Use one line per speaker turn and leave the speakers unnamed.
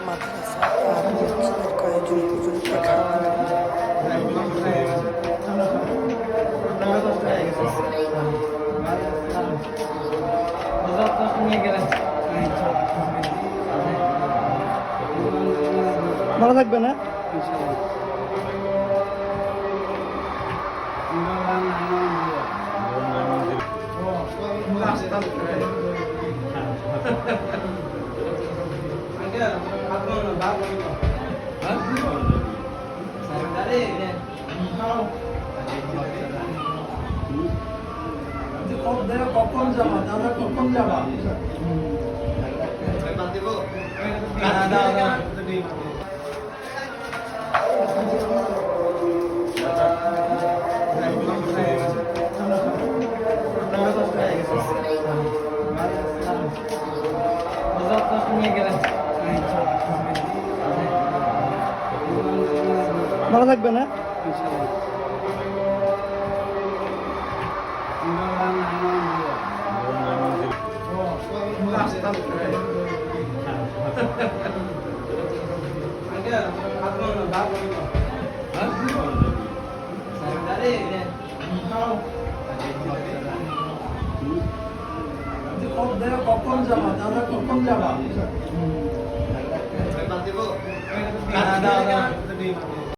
মাদ্রাসা আর মসজিদের কয়েকজন হুজুরকে খাওয়ানো। ভালো থাকবে না?
কখন যাবা দাদা, কখন যাবা?
ভালো থাকবে না?
কখন যাবা দাদা, কখন যাবা?